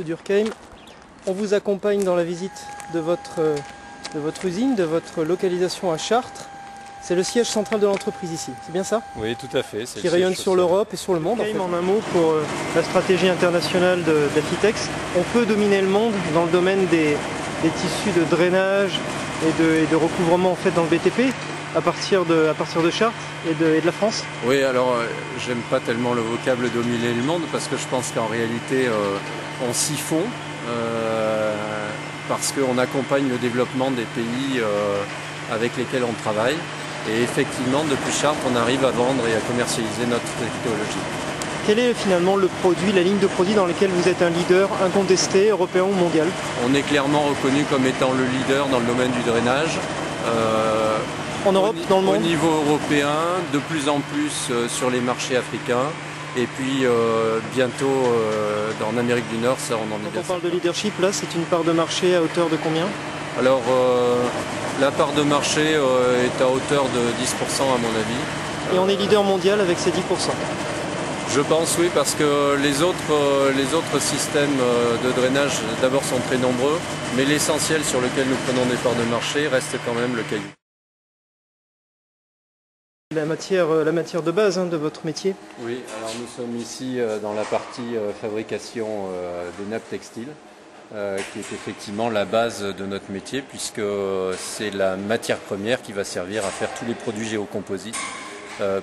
Durkheim. On vous accompagne dans la visite de votre usine, de votre localisation à Chartres. C'est le siège central de l'entreprise ici, c'est bien ça? Oui, tout à fait. Qui rayonne sur l'Europe et sur le monde. En un mot, pour la stratégie internationale d'Affitex, on peut dominer le monde dans le domaine des tissus de drainage et de recouvrement en fait dans le BTP à partir de Chartres et de la France. Oui, alors j'aime pas tellement le vocable dominer le monde parce que je pense qu'en réalité on s'y fond parce qu'on accompagne le développement des pays avec lesquels on travaille. Et effectivement, depuis Chartres, on arrive à vendre et à commercialiser notre technologie. Quel est finalement le produit, la ligne de produits dans laquelle vous êtes un leader incontesté, européen ou mondial? On est clairement reconnu comme étant le leader dans le domaine du drainage. En Europe, dans le monde? Au niveau européen, de plus en plus sur les marchés africains. Et puis bientôt en Amérique du Nord, ça on en est bien. Quand on parle de leadership, là, c'est une part de marché à hauteur de combien? Alors, la part de marché est à hauteur de 10% à mon avis. Et on est leader mondial avec ces 10%? Je pense oui, parce que les autres systèmes de drainage d'abord sont très nombreux, mais l'essentiel sur lequel nous prenons des parts de marché reste quand même le caillou. La matière de base de votre métier? Oui, alors nous sommes ici dans la partie fabrication des nappes textiles. Qui est effectivement la base de notre métier puisque c'est la matière première qui va servir à faire tous les produits géocomposites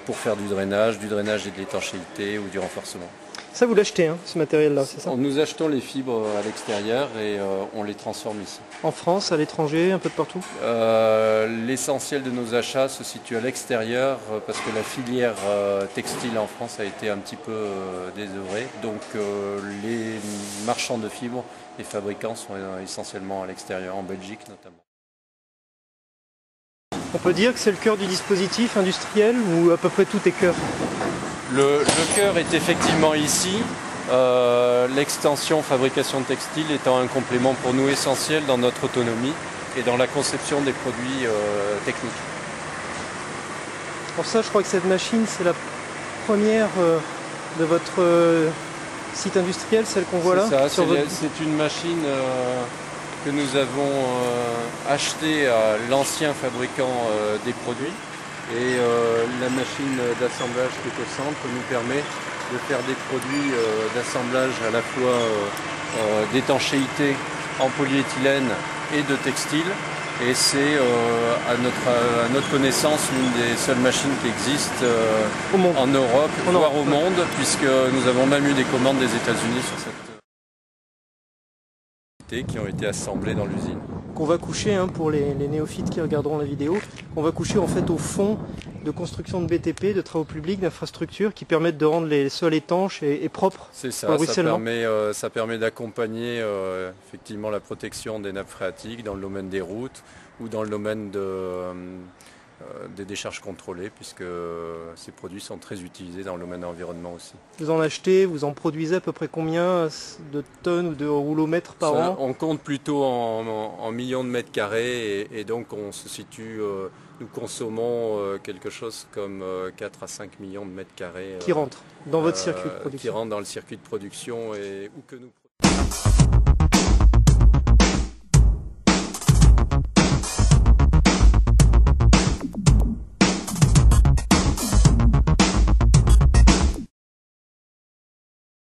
pour faire du drainage et de l'étanchéité ou du renforcement. Ça vous l'achetez, ce matériel-là, c'est ça? Nous achetons les fibres à l'extérieur et on les transforme ici. En France, à l'étranger, un peu de partout? L'essentiel de nos achats se situe à l'extérieur parce que la filière textile en France a été un petit peu désœuvrée. Donc les marchands de fibres, les fabricants sont essentiellement à l'extérieur, en Belgique notamment. On peut dire que c'est le cœur du dispositif industriel ou à peu près tout est cœur? Le cœur est effectivement ici, l'extension fabrication de textiles étant un complément pour nous essentiel dans notre autonomie et dans la conception des produits techniques. Pour ça, je crois que cette machine, c'est la première de votre site industriel, celle qu'on voit là? C'est une machine que nous avons achetée à l'ancien fabricant des produits. Et la machine d'assemblage qui est au centre nous permet de faire des produits d'assemblage à la fois d'étanchéité en polyéthylène et de textile. Et c'est à notre connaissance l'une des seules machines qui existent en Europe, voire au monde, puisque nous avons même eu des commandes des États-Unis sur cette qui ont été assemblées dans l'usine. Qu'on va coucher, pour les néophytes qui regarderont la vidéo, on va coucher en fait au fond de construction de BTP, de travaux publics, d'infrastructures qui permettent de rendre les sols étanches et propres. C'est ça, ça permet d'accompagner effectivement la protection des nappes phréatiques dans le domaine des routes ou dans le domaine des décharges contrôlées, puisque ces produits sont très utilisés dans le domaine de l'environnement aussi. Vous en achetez, vous en produisez à peu près combien de tonnes ou de rouleaux-mètres par an? On compte plutôt en millions de mètres carrés et donc on se situe, nous consommons quelque chose comme 4 à 5 millions de mètres carrés. Qui rentrent dans votre circuit de production? Qui rentrent dans le circuit de production et où que nous